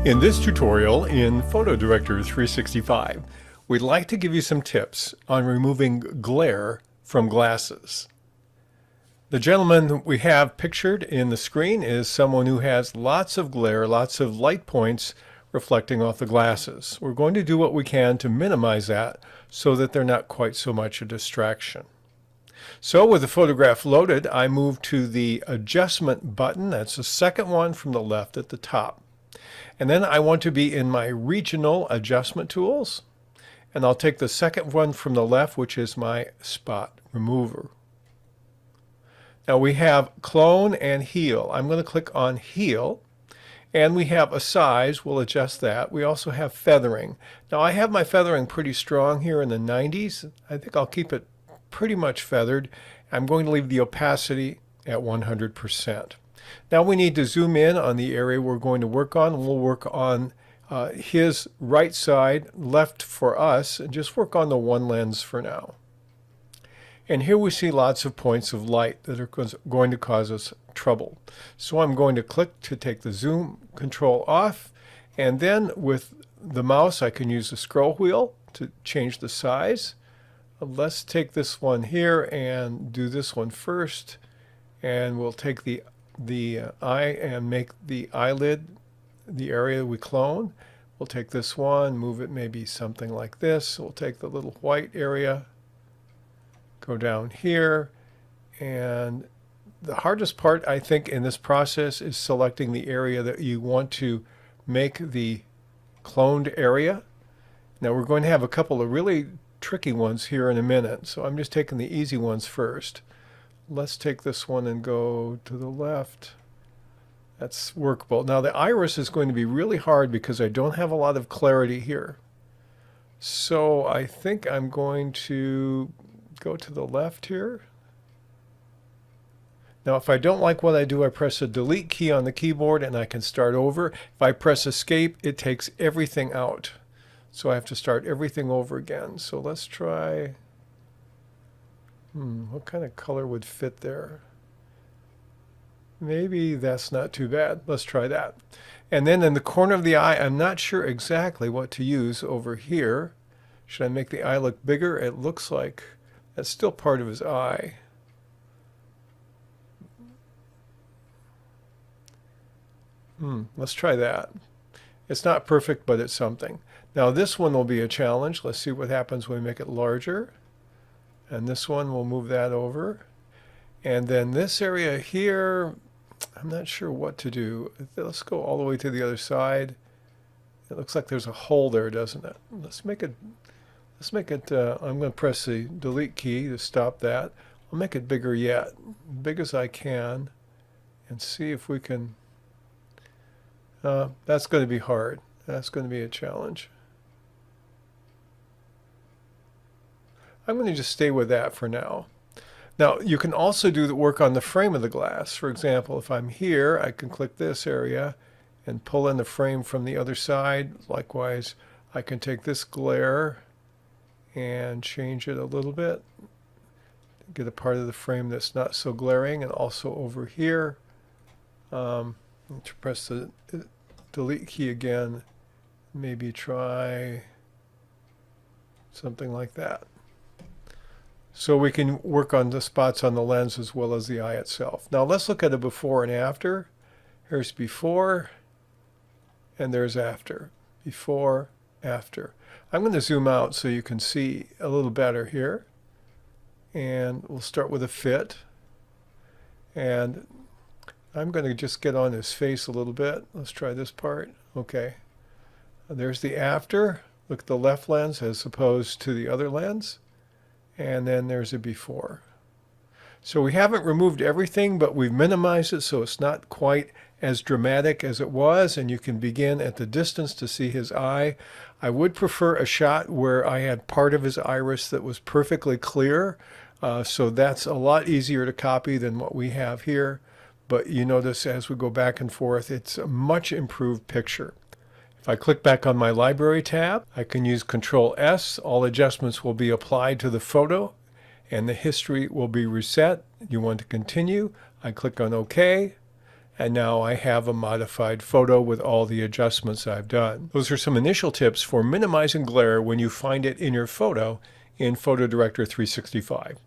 In this tutorial in PhotoDirector 365, we'd like to give you some tips on removing glare from glasses. The gentleman we have pictured in the screen is someone who has lots of glare, lots of light points reflecting off the glasses. We're going to do what we can to minimize that so that they're not quite so much a distraction. So with the photograph loaded, I move to the adjustment button. That's the second one from the left at the top. And then I want to be in my regional adjustment tools. And I'll take the second one from the left, which is my spot remover. Now we have clone and heal. I'm going to click on heal. And we have a size. We'll adjust that. We also have feathering. Now I have my feathering pretty strong here in the 90s. I think I'll keep it pretty much feathered. I'm going to leave the opacity at 100%. Now we need to zoom in on the area we're going to work on. We'll work on his right side, left for us, and just work on the one lens for now. And here we see lots of points of light that are going to cause us trouble. So I'm going to click to take the zoom control off, and then with the mouse I can use the scroll wheel to change the size. Let's take this one here and do this one first, and we'll take the eye and make the eyelid the area we clone. We'll take this one, move it maybe something like this. We'll take the little white area, go down here, and the hardest part I think in this process is selecting the area that you want to make the cloned area. Now we're going to have a couple of really tricky ones here in a minute, so I'm just taking the easy ones first. Let's take this one and go to the left. That's workable. Now the iris is going to be really hard because I don't have a lot of clarity here. So I think I'm going to go to the left here. Now if I don't like what I do, I press the delete key on the keyboard and I can start over. If I press escape, it takes everything out. So I have to start everything over again. So let's try... what kind of color would fit there? Maybe that's not too bad. Let's try that. And then in the corner of the eye, I'm not sure exactly what to use over here. Should I make the eye look bigger? It looks like that's still part of his eye. Let's try that. It's not perfect, but it's something. Now this one will be a challenge. Let's see what happens when we make it larger. And this one, we'll move that over. And then this area here, I'm not sure what to do. Let's go all the way to the other side. It looks like there's a hole there, doesn't it? Let's make it, I'm going to press the delete key to stop that. I'll make it bigger yet, big as I can, and see if we can, that's going to be hard. That's going to be a challenge. I'm going to just stay with that for now. Now you can also do the work on the frame of the glass. For example, if I'm here, I can click this area and pull in the frame from the other side. Likewise, I can take this glare and change it a little bit, get a part of the frame that's not so glaring. And also over here, to press the delete key again, maybe try something like that. So we can work on the spots on the lens as well as the eye itself. Now let's look at a before and after. Here's before, and there's after. Before, after. I'm going to zoom out so you can see a little better here. And we'll start with a fit. And I'm going to just get on his face a little bit. Let's try this part. Okay. There's the after. Look at the left lens as opposed to the other lens. And then there's a before. So we haven't removed everything, but we've minimized it so it's not quite as dramatic as it was, and you can begin at the distance to see his eye. I would prefer a shot where I had part of his iris that was perfectly clear, so that's a lot easier to copy than what we have here. But you notice as we go back and forth, it's a much improved picture. If I click back on my library tab, I can use Control S. All adjustments will be applied to the photo and the history will be reset. You want to continue, I click on OK. And now I have a modified photo with all the adjustments I've done. Those are some initial tips for minimizing glare when you find it in your photo in PhotoDirector 365.